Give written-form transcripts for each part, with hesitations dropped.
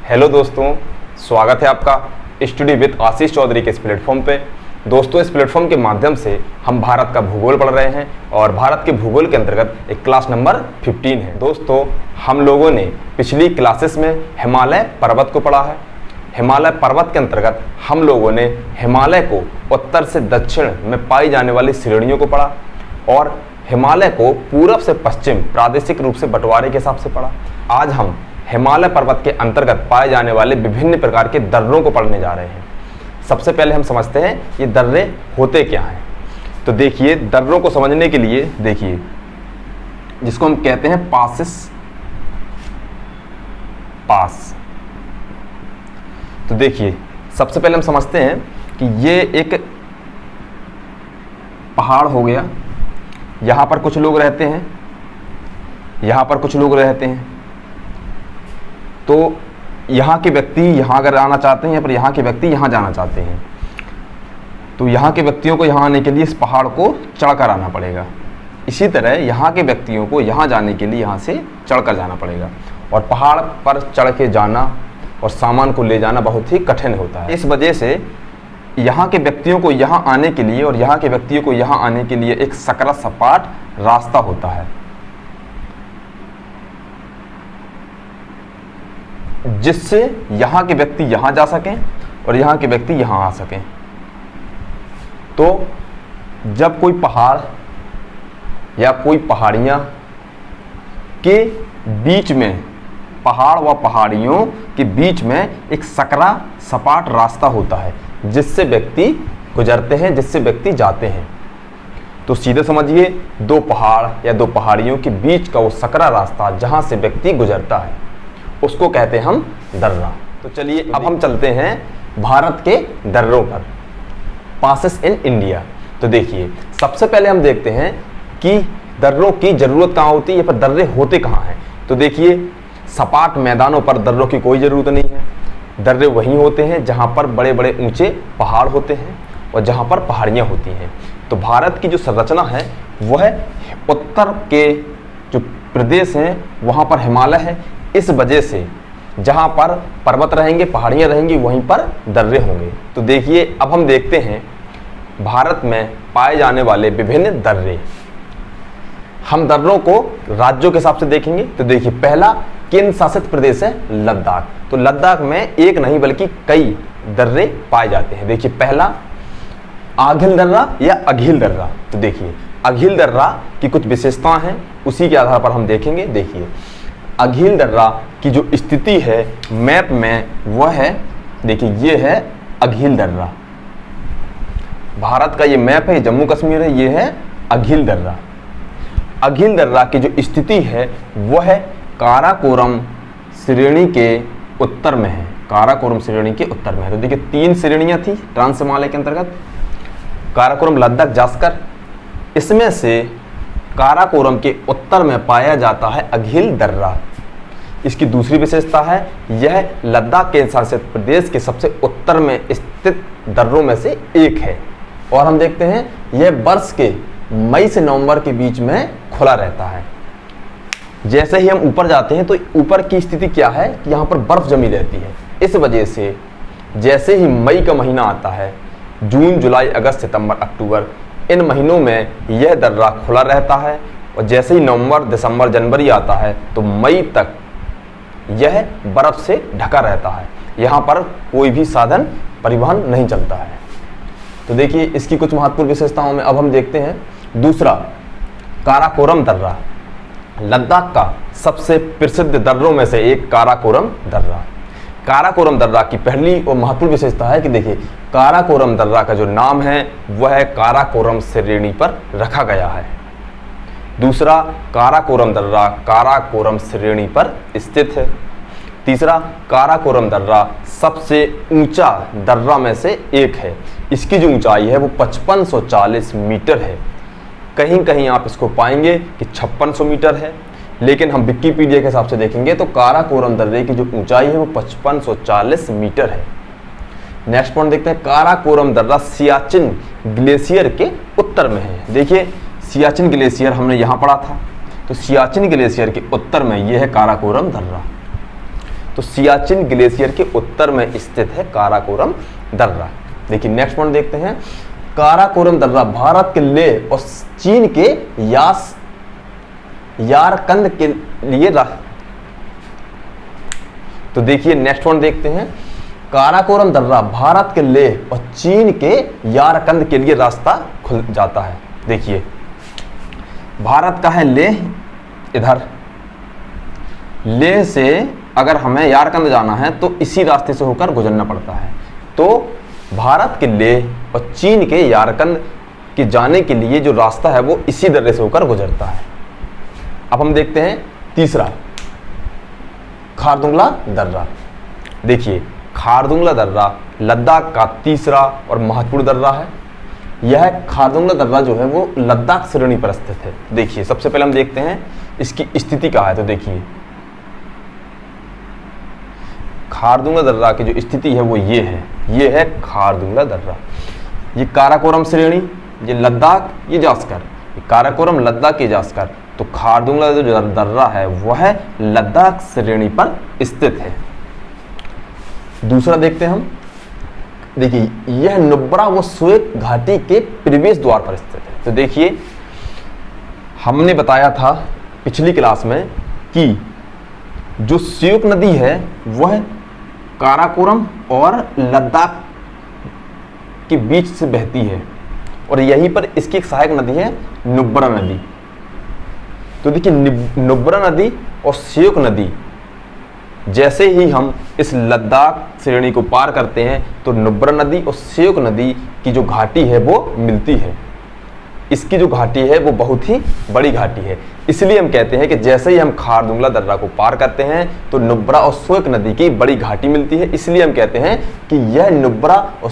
Hello दोस्तों, स्वागत है आपका स्टडी विद आशीष चौधरी के इस प्लेटफॉर्म पे। दोस्तों, इस प्लेटफॉर्म के माध्यम से हम भारत का भूगोल पढ़ रहे हैं और भारत के भूगोल के अंतर्गत एक क्लास नंबर 15 है। दोस्तों, हम लोगों ने पिछली क्लासेस में हिमालय पर्वत को पढ़ा है। हिमालय पर्वत के अंतर्गत हम लोगों ने हिमालय को उत्तर से दक्षिण में पाई जाने वाली श्रेणियों को पढ़ा और हिमालय को पूरब से पश्चिम प्रादेशिक रूप से बंटवारे के हिसाब से पढ़ा। आज हम हिमालय पर्वत के अंतर्गत पाए जाने वाले विभिन्न प्रकार के दर्रों को पढ़ने जा रहे हैं। सबसे पहले हम समझते हैं ये दर्रे होते क्या हैं। तो देखिए, दर्रों को समझने के लिए देखिए, जिसको हम कहते हैं पास। तो देखिए, सबसे पहले हम समझते हैं कि ये एक पहाड़ हो गया, यहाँ पर कुछ लोग रहते हैं, यहाँ पर कुछ लोग रहते हैं। तो यहाँ के व्यक्ति यहाँ अगर आना चाहते हैं या फिर यहाँ के व्यक्ति यहाँ जाना चाहते हैं, तो यहाँ के व्यक्तियों को यहाँ आने के लिए इस पहाड़ को चढ़कर आना पड़ेगा। इसी तरह यहाँ के व्यक्तियों को यहाँ जाने के लिए यहाँ से चढ़कर जाना पड़ेगा और पहाड़ पर चढ़ के जाना और सामान को ले जाना बहुत ही कठिन होता है। इस वजह से यहाँ के व्यक्तियों को यहाँ आने के लिए और यहाँ के व्यक्तियों को यहाँ आने के लिए एक सकरा सपाट रास्ता होता है, जिससे यहाँ के व्यक्ति यहाँ जा सकें और यहाँ के व्यक्ति यहाँ आ सकें। तो जब कोई पहाड़ या कोई पहाड़ियाँ के बीच में, पहाड़ व पहाड़ियों के बीच में एक सकरा सपाट रास्ता होता है, जिससे व्यक्ति गुजरते हैं, जिससे व्यक्ति जाते हैं। तो सीधे समझिए, दो पहाड़ या दो पहाड़ियों के बीच का वो सकरा रास्ता जहाँ से व्यक्ति गुजरता है, उसको कहते हैं हम दर्रा। तो चलिए अब हम चलते हैं भारत के दर्रों पर, पासेस इन इंडिया। तो देखिए, सबसे पहले हम देखते हैं कि दर्रों की जरूरत कहाँ होती है, पर दर्रे होते कहाँ हैं। तो देखिए, सपाट मैदानों पर दर्रों की कोई ज़रूरत नहीं है। दर्रे वहीं होते हैं जहाँ पर बड़े बड़े ऊंचे पहाड़ होते हैं और जहाँ पर पहाड़ियाँ होती हैं। तो भारत की जो संरचना है वह उत्तर के जो प्रदेश हैं वहाँ पर हिमालय है। इस वजह से जहाँ पर पर्वत रहेंगे, पहाड़ियाँ रहेंगी, वहीं पर दर्रे होंगे। तो देखिए, अब हम देखते हैं भारत में पाए जाने वाले विभिन्न दर्रे। हम दर्रों को राज्यों के हिसाब से देखेंगे। तो देखिए, पहला केंद्र शासित प्रदेश है लद्दाख। तो लद्दाख में एक नहीं बल्कि कई दर्रे पाए जाते हैं। देखिए, पहला आघिल दर्रा या अघिल दर्रा। तो देखिए, अघिल दर्रा की कुछ विशेषताएं हैं, उसी के आधार पर हम देखेंगे। देखिए, अघिल दर्रा की जो स्थिति है मैप में वह है, देखिए ये है अघिल दर्रा। भारत का ये मैप है, जम्मू कश्मीर है, ये है अघिल दर्रा। अघिल दर्रा की जो स्थिति है वह है काराकोरम श्रेणी के उत्तर में है। काराकोरम श्रेणी के उत्तर में है। तो देखिए, 3 श्रेणियां थी ट्रांस हिमालय के अंतर्गत, काराकोरम, लद्दाख, जास्कर। इसमें से काराकोरम के उत्तर में पाया जाता है अघिल दर्रा। इसकी दूसरी विशेषता है, यह लद्दाख केंद्र शासित प्रदेश के सबसे उत्तर में स्थित दर्रों में से एक है। और हम देखते हैं यह वर्ष के मई से नवंबर के बीच में खुला रहता है। जैसे ही हम ऊपर जाते हैं तो ऊपर की स्थिति क्या है कि यहाँ पर बर्फ जमी रहती है। इस वजह से जैसे ही मई का महीना आता है, जून, जुलाई, अगस्त, सितंबर, अक्टूबर, इन महीनों में यह दर्रा खुला रहता है। और जैसे ही नवंबर, दिसंबर, जनवरी आता है तो मई तक यह बर्फ से ढका रहता है। यहाँ पर कोई भी साधन परिवहन नहीं चलता है। तो देखिए, इसकी कुछ महत्वपूर्ण विशेषताओं में अब हम देखते हैं। दूसरा, काराकोरम दर्रा, लद्दाख का सबसे प्रसिद्ध दर्रों में से एक काराकोरम दर्रा। काराकोरम दर्रा की पहली और महत्वपूर्ण विशेषता है कि देखिए, काराकोरम दर्रा का जो नाम है वह काराकोरम श्रेणी पर रखा गया है। दूसरा, काराकोरम दर्रा काराकोरम श्रेणी पर स्थित है। तीसरा, काराकोरम दर्रा सबसे ऊंचा दर्रा में से एक है। इसकी जो ऊंचाई है वो 5540 मीटर है। कहीं कहीं आप इसको पाएंगे कि 5600 मीटर है, लेकिन हम विकिपीडिया के हिसाब से देखेंगे तो काराकोरम दर्रे की जो ऊंचाई है वो 5540 मीटर है। नेक्स्ट पॉइंट देखते हैं, काराकोरम दर्रा सियाचिन ग्लेशियर के उत्तर में है। देखिए, सियाचिन ग्लेशियर हमने यहाँ पढ़ा था, तो सियाचिन ग्लेशियर के उत्तर में यह है काराकोरम दर्रा। तो सियाचिन ग्लेशियर के उत्तर में स्थित है काराकोरम दर्रा। देखिए नेक्स्ट पॉइंट देखते हैं। काराकोरम दर्रा भारत के लेह और चीन के यारकंद के लिए तो देखिए नेक्स्ट पॉइंट देखते हैं। काराकोरम दर्रा भारत के लेह और चीन के यारकंद के लिए रास्ता खुल जाता है। देखिए भारत का है लेह, इधर लेह से अगर हमें यारकंद जाना है तो इसी रास्ते से होकर गुजरना पड़ता है। तो भारत के लेह और चीन के यारकंद के जाने के लिए जो रास्ता है वो इसी दर्रे से होकर गुजरता है। अब हम देखते हैं तीसरा, खारदुंगला दर्रा। देखिए खारदुंगला दर्रा लद्दाख का तीसरा और महत्वपूर्ण दर्रा है। यह खारदुंगला दर्रा जो है वो लद्दाख श्रेणी पर स्थित है। देखिए सबसे पहले हम देखते हैं इसकी स्थिति कहाँ है। तो देखिए खारदुंगला दर्रा की जो स्थिति है वो ये है खारदुंगला दर्रा। ये काराकोरम श्रेणी, ये लद्दाख, ये जास्कर, ये काराकोरम लद्दाख, ये जास्कर। तो खारदुंगला जो दर्रा है वह लद्दाख श्रेणी पर स्थित है। दूसरा देखते हैं हम। देखिए यह नुब्रा व स्वेक घाटी के प्रवेश द्वार पर स्थित है। तो देखिए हमने बताया था पिछली क्लास में कि जो स्वेक नदी है वह काराकोरम और लद्दाख के बीच से बहती है और यहीं पर इसकी एक सहायक नदी है नुब्रा नदी। तो देखिए नुब्रा नदी और स्वेक नदी जैसे ही हम इस लद्दाख श्रेणी को पार करते हैं तो नुब्रा नदी और स्वेक नदी की जो घाटी है वो मिलती है। इसकी जो घाटी है वो बहुत ही बड़ी घाटी है, इसलिए हम कहते हैं कि जैसे ही हम खारदुंगला दर्रा को पार करते हैं तो नुब्रा और स्वेक नदी की बड़ी घाटी मिलती है। इसलिए हम कहते हैं कि यह नुब्रा और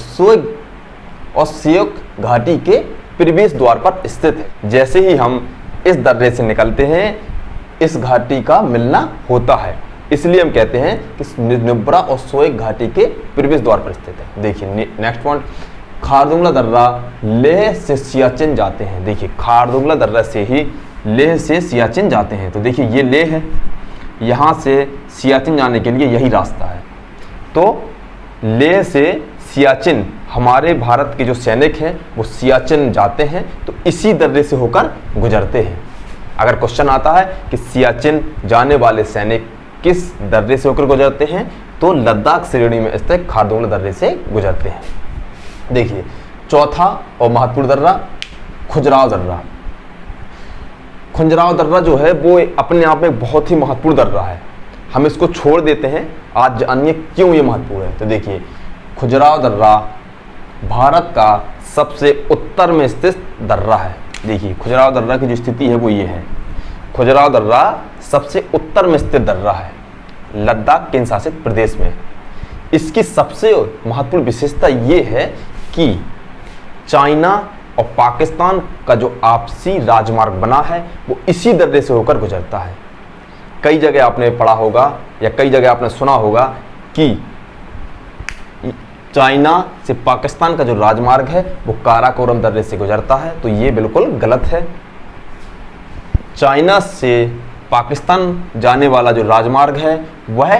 स्वेक घाटी के प्रवेश द्वार पर स्थित है। जैसे ही हम इस दर्रे से निकलते हैं इस घाटी का मिलना होता है, इसलिए हम कहते हैं कि नुब्रा और स्वेक घाटी के प्रवेश द्वार पर स्थित है। देखिए नेक्स्ट पॉइंट, खारदुंगला दर्रा लेह से सियाचिन जाते हैं। देखिए खारदुंगला दर्रा से ही लेह से सियाचिन जाते हैं। तो देखिए ये लेह है, यहाँ से सियाचिन जाने के लिए यही रास्ता है। तो लेह से सियाचिन हमारे भारत के जो सैनिक हैं वो सियाचिन जाते हैं तो इसी दर्रे से होकर गुजरते हैं। अगर क्वेश्चन आता है कि सियाचिन जाने वाले सैनिक किस दर्रे से होकर गुजरते हैं तो लद्दाख श्रेणी में स्थित खारदुंगला दर्रे से गुजरते हैं। देखिए चौथा और महत्वपूर्ण दर्रा खुजराव दर्रा। खुजराव दर्रा जो है वो अपने आप में बहुत ही महत्वपूर्ण दर्रा है। हम इसको छोड़ देते हैं, आज जानिए क्यों ये महत्वपूर्ण है। तो देखिए खुजराव दर्रा भारत का सबसे उत्तर में स्थित दर्रा है। देखिए खुजराव दर्रा की जो स्थिति है वो ये है। खुजराव दर्रा सबसे उत्तर में स्थित दर्रा है लद्दाख केंद्र शासित प्रदेश में। इसकी सबसे महत्वपूर्ण विशेषता ये है कि चाइना और पाकिस्तान का जो आपसी राजमार्ग बना है वो इसी दर्रे से होकर गुजरता है। कई जगह आपने पढ़ा होगा या कई जगह आपने सुना होगा कि चाइना से पाकिस्तान का जो राजमार्ग है वो काराकोरम दर्रे से गुजरता है, तो ये बिल्कुल गलत है। चाइना से पाकिस्तान जाने वाला जो राजमार्ग है वह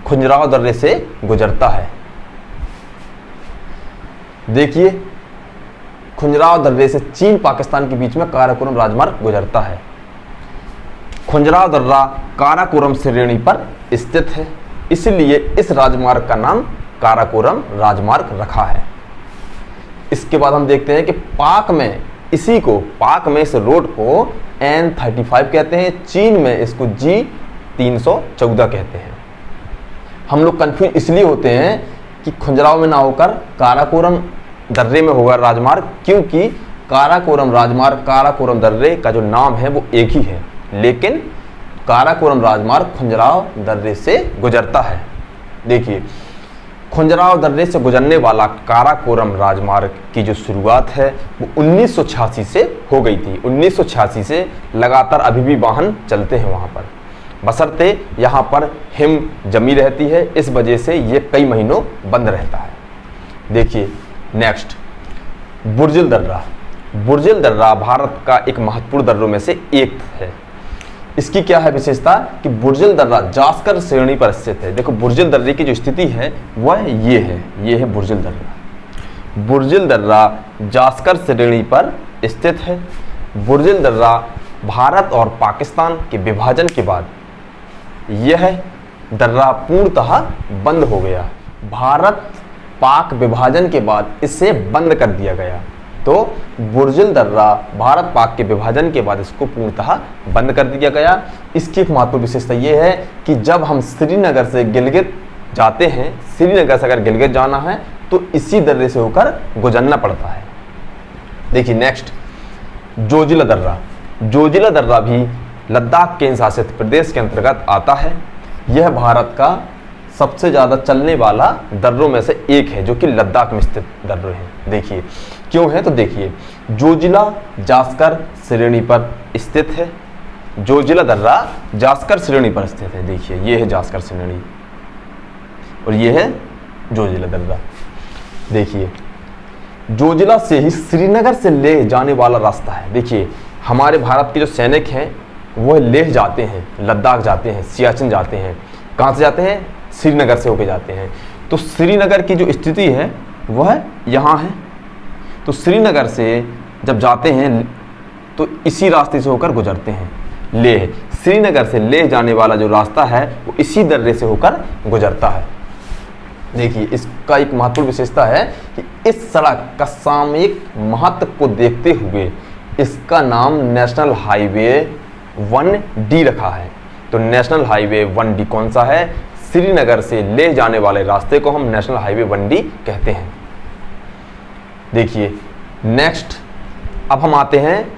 खुजराव दर्रे से गुजरता है। देखिए खुजराव दर्रे से चीन पाकिस्तान के बीच में काराकोरम राजमार्ग गुजरता है। खुजराव दर्रा काराकोरम श्रेणी पर स्थित है, इसलिए इस राजमार्ग का नाम काराकोरम राजमार्ग रखा है। इसके बाद हम देखते हैं कि पाक में इस रोड को N35 कहते हैं, चीन में इसको G314 कहते हैं। हम लोग कंफ्यूज इसलिए होते हैं कि खुजराव में ना होकर काराकोरम दर्रे में होगा राजमार्ग, क्योंकि काराकोरम राजमार्ग काराकोरम दर्रे का जो नाम है वो एक ही है, लेकिन काराकोरम राजमार्ग खुजराव दर्रे से गुजरता है। देखिए खुजराव दर्रे से गुजरने वाला काराकोरम राजमार्ग की जो शुरुआत है वो 1986 से हो गई थी। 1986 से लगातार अभी भी वाहन चलते हैं वहाँ पर, बशर्ते यहाँ पर हिम जमी रहती है, इस वजह से ये कई महीनों बंद रहता है। देखिए नेक्स्ट बुर्जिल दर्रा। बुर्जिल दर्रा भारत का एक महत्वपूर्ण दर्रों में से एक है। इसकी क्या है विशेषता कि बुर्जिल दर्रा जास्कर श्रेणी पर स्थित है। देखो बुर्जिल दर्रे की जो स्थिति है वह ये है बुर्जिल दर्रा। बुर्जिल दर्रा जास्कर श्रेणी पर स्थित है। बुर्जिल दर्रा भारत और पाकिस्तान के विभाजन के बाद यह दर्रा पूर्णतः बंद हो गया। भारत पाक विभाजन के बाद इसे बंद कर दिया गया। तो बुर्जिल दर्रा भारत पाक के विभाजन के बाद इसको पूर्णतः बंद कर दिया गया। इसकी एक महत्वपूर्ण विशेषता यह है कि जब हम श्रीनगर से गिलगित जाते हैं, श्रीनगर से अगर गिलगित जाना है तो इसी दर्रे से होकर गुजरना पड़ता है। देखिए नेक्स्ट, जोजिला दर्रा। जोजिला दर्रा भी लद्दाख केंद्र शासित प्रदेश के अंतर्गत आता है। यह भारत का सबसे ज़्यादा चलने वाला दर्रों में से एक है जो कि लद्दाख में स्थित दर्रे हैं। देखिए क्यों है तो देखिए, जोजिला जास्कर श्रेणी पर स्थित है। जोजिला दर्रा जास्कर श्रेणी पर स्थित है। देखिए ये है जास्कर श्रेणी और ये है जोजिला दर्रा। देखिए जोजिला से ही श्रीनगर से लेह जाने वाला रास्ता है। देखिए हमारे भारत के जो सैनिक हैं वह लेह जाते हैं, लद्दाख जाते हैं, सियाचिन जाते हैं। कहाँ से जाते हैं? श्रीनगर से होके जाते हैं। तो श्रीनगर की जो स्थिति है वह यहाँ है। तो श्रीनगर से जब जाते हैं तो इसी रास्ते से होकर गुजरते हैं लेह। श्रीनगर से लेह जाने वाला जो रास्ता है वो इसी दर्रे से होकर गुजरता है। देखिए इसका एक महत्वपूर्ण विशेषता है कि इस सड़क का सामयिक महत्व को देखते हुए इसका नाम नेशनल हाईवे 1D रखा है। तो नेशनल हाईवे 1D कौन सा है? श्रीनगर से ले जाने वाले रास्ते को हम नेशनल हाईवे 1D कहते हैं। देखिए नेक्स्ट, अब हम आते हैं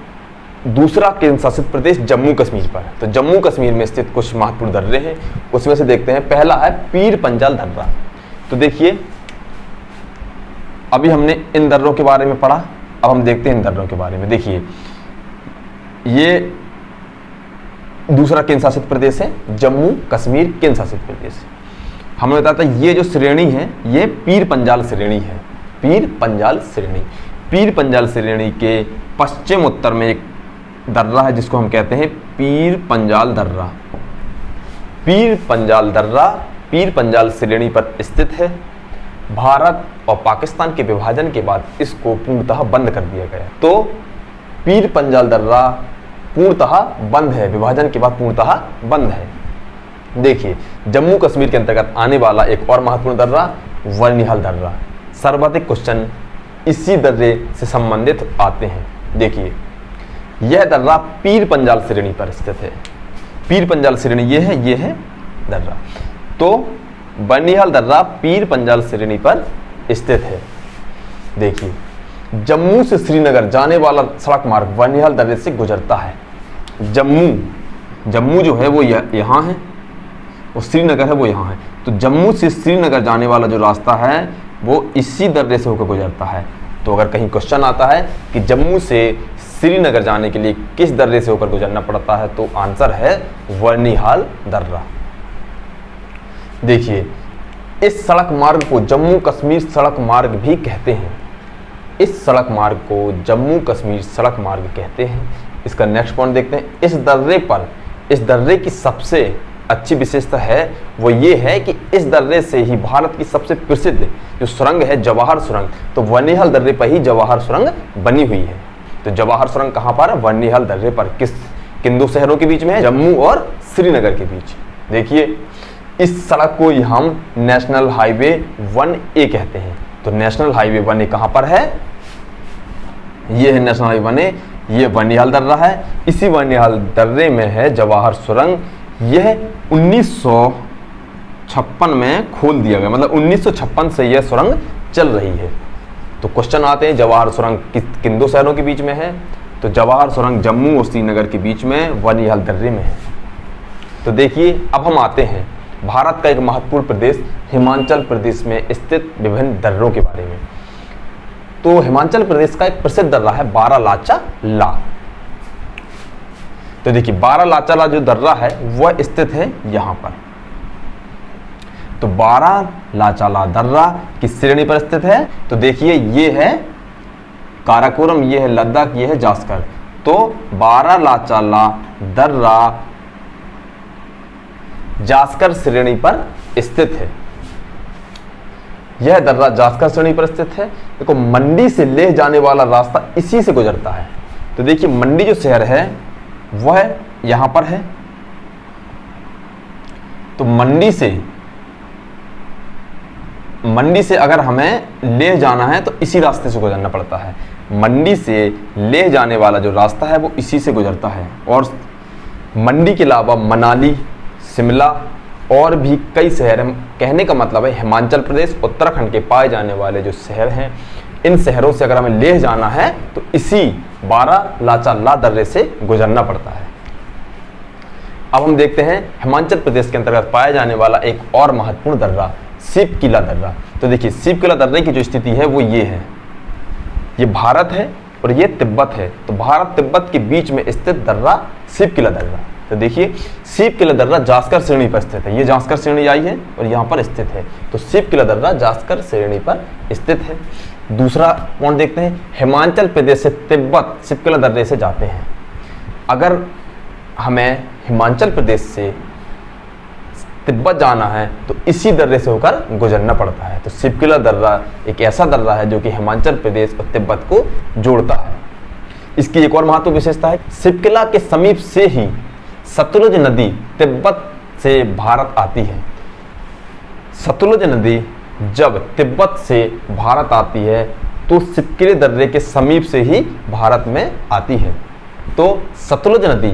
दूसरा केंद्र शासित प्रदेश जम्मू कश्मीर पर। तो जम्मू कश्मीर में स्थित कुछ महत्वपूर्ण दर्रे हैं, उसमें से देखते हैं। पहला है पीर पंजाल दर्रा। तो देखिए अभी हमने इन दर्रों के बारे में पढ़ा, अब हम देखते हैं इन दर्रों के बारे में। देखिए ये दूसरा केंद्र शासित प्रदेश है जम्मू कश्मीर केंद्र शासित प्रदेश। हमने बताया था ये जो श्रेणी है ये पीर पंजाल श्रेणी है। पीर पंजाल श्रेणी, पीर पंजाल श्रेणी के पश्चिम उत्तर में एक दर्रा है जिसको हम कहते हैं पीर पंजाल दर्रा। पीर पंजाल दर्रा पीर पंजाल श्रेणी पर स्थित है। भारत और पाकिस्तान के विभाजन के बाद इसको पूर्णतः बंद कर दिया गया। तो पीर पंजाल दर्रा पूर्णतः बंद है, विभाजन के बाद पूर्णतः बंद है। देखिए जम्मू कश्मीर के अंतर्गत आने वाला एक और महत्वपूर्ण दर्रा वर्निहाल दर्रा। सर्वाधिक क्वेश्चन इसी दर्रे से संबंधित आते हैं। देखिए यह दर्रा पीर पंजाल श्रेणी पर स्थित है। पीर पंजाल श्रेणी ये है दर्रा। तो वर्निहाल दर्रा पीर पंजाल श्रेणी पर स्थित है। देखिए जम्मू से श्रीनगर जाने वाला सड़क मार्ग वर्निहाल दर्रे से गुजरता है। जम्मू जो है वो यहाँ है और श्रीनगर है वो यहाँ है। तो जम्मू से श्रीनगर जाने वाला जो रास्ता है वो इसी दर्रे से होकर गुजरता है। तो अगर कहीं क्वेश्चन आता है कि जम्मू से श्रीनगर जाने के लिए किस दर्रे से होकर गुजरना पड़ता है तो आंसर है वर्निहाल दर्रा। देखिए इस सड़क मार्ग को जम्मू कश्मीर सड़क मार्ग भी कहते हैं। इस सड़क मार्ग को जम्मू कश्मीर सड़क मार्ग कहते हैं। इसका नेक्स्ट पॉइंट देखते हैं। इस दर्रे की सबसे अच्छी विशेषता है वो ये है कि इस दर्रे से ही भारत की सबसे प्रसिद्ध जो सुरंग है जवाहर सुरंग, तो वर्निहाल दर्रे पर ही जवाहर सुरंग बनी हुई है। तो जवाहर सुरंग कहाँ पर है? वर्निहाल दर्रे पर। किन दो शहरों के बीच में है? जम्मू और श्रीनगर के बीच। देखिए इस सड़क को हम नेशनल हाईवे 1A कहते हैं। तो नेशनल हाईवे 1A कहाँ पर है? ये है नेशनल हाईवे 1A, ये वर्निहाल दर्रा है। इसी वर्निहाल दर्रे में है जवाहर सुरंग। यह 1956 में खोल दिया गया, मतलब 1956 से यह सुरंग चल रही है। तो क्वेश्चन आते हैं जवाहर सुरंग किन दो शहरों के बीच में है? तो जवाहर सुरंग जम्मू और श्रीनगर के बीच में वर्निहाल दर्रे में है। तो देखिए अब हम आते हैं भारत का एक महत्वपूर्ण प्रदेश हिमाचल प्रदेश में स्थित विभिन्न दर्रों के बारे में। तो हिमाचल प्रदेश का एक प्रसिद्ध दर्रा है बारालाचा ला। तो देखिए बारालाचा ला जो दर्रा है वह स्थित है यहां पर। तो बारालाचा ला दर्रा किस श्रेणी पर स्थित है? तो देखिए ये है काराकोरम, ये है लद्दाख, ये है जास्कर। तो बारालाचा ला दर्रा जास्कर श्रेणी पर स्थित है। यह दर्रा जास्कर श्रेणी पर स्थित है। देखो मंडी से लेह जाने वाला रास्ता इसी से गुजरता है। तो देखिए मंडी जो शहर है वह यहां पर है, तो मंडी से अगर हमें लेह जाना है तो इसी रास्ते से गुजरना पड़ता है। मंडी से लेह जाने वाला जो रास्ता है वो इसी से गुजरता है। और मंडी के अलावा मनाली, शिमला और भी कई शहर हैं। कहने का मतलब है हिमाचल प्रदेश, उत्तराखंड के पाए जाने वाले जो शहर हैं, इन शहरों से अगर हमें लेह जाना है तो इसी बारालाचा दर्रे से गुजरना पड़ता है। अब हम देखते हैं हिमाचल प्रदेश के अंतर्गत पाया जाने वाला एक और महत्वपूर्ण दर्रा, शिवकिला दर्रा। तो देखिए शिवकिला दर्रे की जो स्थिति है वो ये है, ये भारत है और ये तिब्बत है। तो भारत तिब्बत के बीच में स्थित दर्रा शिवकिला दर्रा। तो देखिए शिवकिला दर्रा जास्कर श्रेणी पर स्थित है। ये जास्कर श्रेणी आई है और यहाँ पर स्थित है। तो शिवकिला दर्रा जास्कर श्रेणी पर स्थित है। दूसरा पॉइंट देखते हैं, हिमाचल प्रदेश से तिब्बत शिवकिला दर्रे से जाते हैं। अगर हमें हिमाचल प्रदेश से तिब्बत जाना है तो इसी दर्रे से होकर गुजरना पड़ता है। तो शिवकिला दर्रा एक ऐसा दर्रा है जो कि हिमाचल प्रदेश और तिब्बत को जोड़ता है। इसकी एक और महत्वपूर्ण विशेषता है, शिवकिला के समीप से ही सतलुज नदी तिब्बत से भारत आती है। सतलुज नदी जब तिब्बत से भारत आती है तो शिवकिले दर्रे के समीप से ही भारत में आती है। तो सतलुज नदी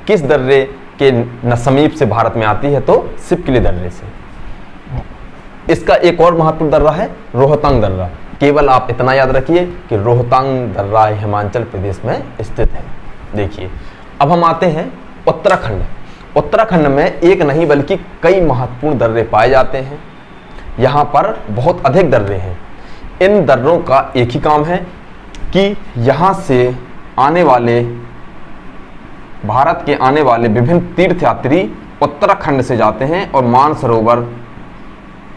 किस दर्रे के समीप से भारत में आती है? तो शिवकिले दर्रे से। इसका एक और महत्वपूर्ण दर्रा है रोहतांग दर्रा। केवल आप इतना याद रखिए कि रोहतांग दर्रा हिमाचल प्रदेश में स्थित है। देखिए अब हम आते हैं उत्तराखंड। उत्तराखंड में एक नहीं बल्कि कई महत्वपूर्ण दर्रे पाए जाते हैं। यहाँ पर बहुत अधिक दर्रे हैं। इन दर्रों का एक ही काम है कि यहाँ से आने वाले, भारत के आने वाले विभिन्न तीर्थयात्री उत्तराखंड से जाते हैं और मानसरोवर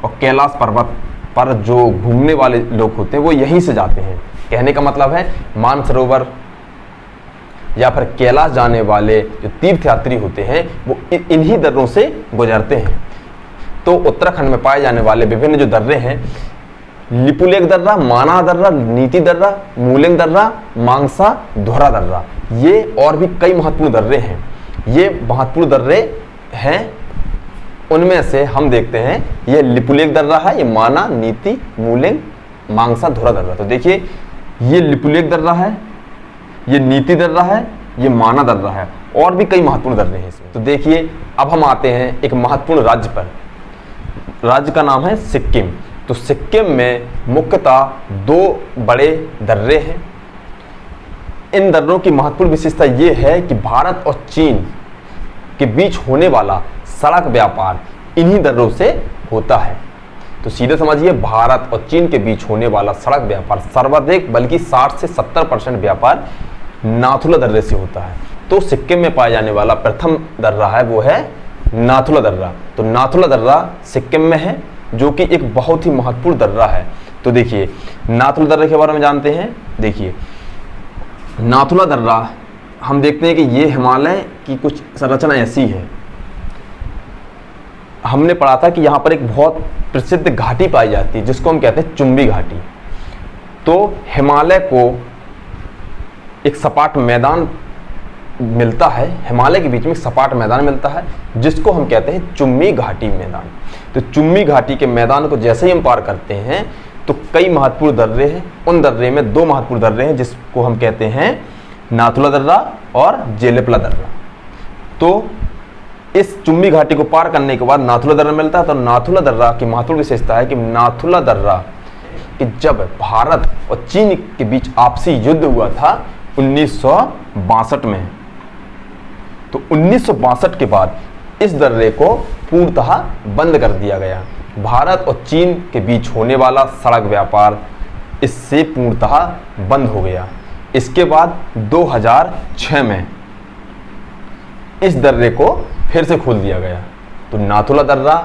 और कैलाश पर्वत पर जो घूमने वाले लोग होते हैं वो यहीं से जाते हैं। कहने का मतलब है मानसरोवर या फिर कैलाश जाने वाले जो तीर्थयात्री होते हैं वो इन्हीं दर्रों से गुजरते हैं। तो उत्तराखंड में पाए जाने वाले विभिन्न जो दर्रे हैं, लिपुलेख दर्रा, माना दर्रा, नीति दर्रा, मूलिंग दर्रा, मांगसा, धोरा दर्रा, ये और भी कई महत्वपूर्ण दर्रे हैं। ये महत्वपूर्ण दर्रे हैं, उनमें से हम देखते हैं ये लिपुलेख दर्रा है, ये माना, नीति, मूलिंग, मांगसा, धोरा दर्रा। तो देखिए ये लिपुलेख दर्रा है, ये नीति दर्रा है, ये माना दर्रा है, और भी कई महत्वपूर्ण दर्रे हैं इसमें। तो देखिए अब हम आते हैं एक महत्वपूर्ण राज्य पर। राज्य का नाम है सिक्किम। तो सिक्किम में मुख्यतः दो बड़े दर्रे हैं। इन दर्रों की महत्वपूर्ण विशेषता ये है कि भारत और चीन के बीच होने वाला सड़क व्यापार इन्हीं दर्रों से होता है। तो सीधे समझिए भारत और चीन के बीच होने वाला सड़क व्यापार सर्वाधिक बल्कि 60 से 70% व्यापार नाथुला दर्रे से होता है। तो सिक्किम में पाया जाने वाला प्रथम दर्रा है वो है नाथुला दर्रा। तो नाथुला दर्रा सिक्किम में है जो कि एक बहुत ही महत्वपूर्ण दर्रा है। तो देखिए नाथुला दर्रे के बारे में जानते हैं। देखिए नाथुला दर्रा हम देखते हैं कि ये हिमालय की कुछ संरचना ऐसी है। हमने पढ़ा था कि यहाँ पर एक बहुत प्रसिद्ध घाटी पाई जाती है जिसको हम कहते हैं चुंबी घाटी। तो हिमालय को एक सपाट मैदान मिलता है, हिमालय के बीच में सपाट मैदान मिलता है जिसको हम कहते हैं चुम्बी घाटी मैदान। तो चुम्बी घाटी के मैदान को जैसे ही हम पार करते हैं तो कई महत्वपूर्ण दर्रे हैं। उन दर्रे में दो महत्वपूर्ण दर्रे हैं जिसको हम कहते हैं नाथुला दर्रा और जेलेपला दर्रा। तो इस चुम्बी घाटी को पार करने के बाद नाथुला दर्रा मिलता है। तो नाथुला दर्रा की महत्वपूर्ण विशेषता है कि नाथुला दर्रा कि जब भारत और चीन के बीच आपसी युद्ध हुआ था 1962 में, तो 1962 के बाद इस दर्रे को पूर्णतः बंद कर दिया गया। भारत और चीन के बीच होने वाला सड़क व्यापार इससे पूर्णतः बंद हो गया। इसके बाद 2006 में इस दर्रे को फिर से खोल दिया गया। तो नाथुला दर्रा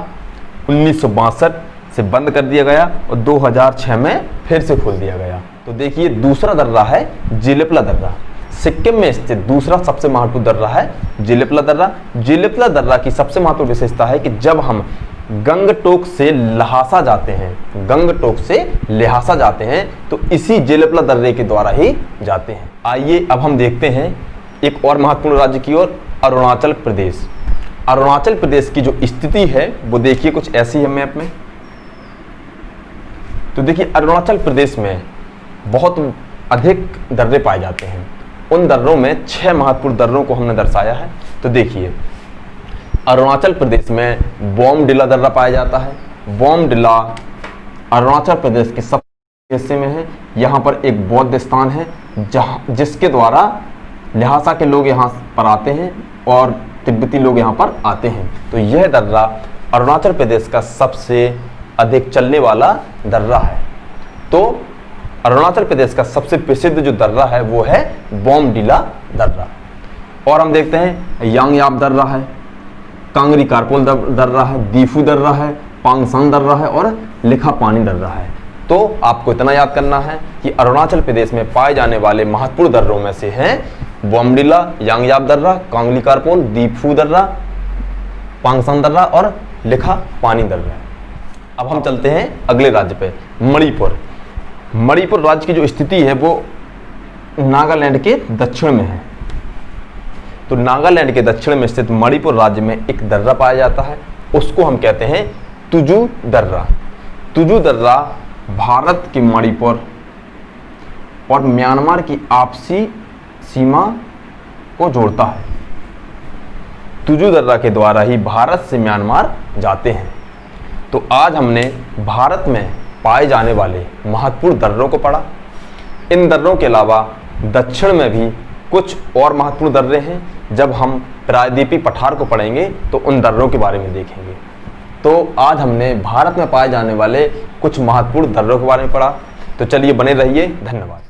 1962 से बंद कर दिया गया और 2006 में फिर से खोल दिया गया। तो देखिए दूसरा दर्रा है जेलेपला दर्रा। सिक्किम में स्थित दूसरा सबसे महत्वपूर्ण दर्रा है जेलिपला दर्रा। जेलिपला दर्रा की सबसे महत्वपूर्ण विशेषता है कि जब हम गंगटोक से लहासा जाते हैं, गंगटोक से लहासा जाते हैं तो इसी जेलिपला दर्रे के द्वारा ही जाते हैं। आइए अब हम देखते हैं एक और महत्वपूर्ण राज्य की ओर, अरुणाचल प्रदेश। अरुणाचल प्रदेश की जो स्थिति है वो देखिए कुछ ऐसी है मैप में। तो देखिए अरुणाचल प्रदेश में बहुत अधिक दर्रे पाए जाते हैं। उन दर्रों में 6 महत्वपूर्ण दर्रों को हमने दर्शाया है। तो देखिए अरुणाचल प्रदेश में बोमडिला दर्रा पाया जाता है। बोमडिला अरुणाचल प्रदेश के सब हिस्से में है। यहाँ पर एक बौद्ध स्थान है जिसके द्वारा ल्हासा के लोग यहाँ पर आते हैं और तिब्बती लोग यहाँ पर आते हैं। तो यह दर्रा अरुणाचल प्रदेश का सबसे अधिक चलने वाला दर्रा है। तो अरुणाचल प्रदेश का सबसे प्रसिद्ध जो दर्रा है वो है बोमडिला दर्रा। और हम देखते हैं यांगयाप दर्रा है, कांगरी कारपोल दर्रा है, दीफू दर्रा है, पांगसांग दर्रा है और लिखा पानी दर्रा है। तो आपको इतना याद करना है कि अरुणाचल प्रदेश में पाए जाने वाले महत्वपूर्ण दर्रों में से हैं बोमडिला, यांगयाप दर्रा, कांगली कारपोल, दीफू दर्रा, पांगसांग दर्रा और लिखा पानी दर्रा। अब हम चलते हैं अगले राज्य पे, मणिपुर। मणिपुर राज्य की जो स्थिति है वो नागालैंड के दक्षिण में है। तो नागालैंड के दक्षिण में स्थित मणिपुर राज्य में एक दर्रा पाया जाता है, उसको हम कहते हैं तुजू दर्रा। तुजू दर्रा भारत के मणिपुर और म्यांमार की आपसी सीमा को जोड़ता है। तुजू दर्रा के द्वारा ही भारत से म्यांमार जाते हैं। तो आज हमने भारत में पाए जाने वाले महत्वपूर्ण दर्रों को पढ़ा। इन दर्रों के अलावा दक्षिण में भी कुछ और महत्वपूर्ण दर्रे हैं। जब हम प्रायद्वीपीय पठार को पढ़ेंगे तो उन दर्रों के बारे में देखेंगे। तो आज हमने भारत में पाए जाने वाले कुछ महत्वपूर्ण दर्रों के बारे में पढ़ा। तो चलिए बने रहिए, धन्यवाद।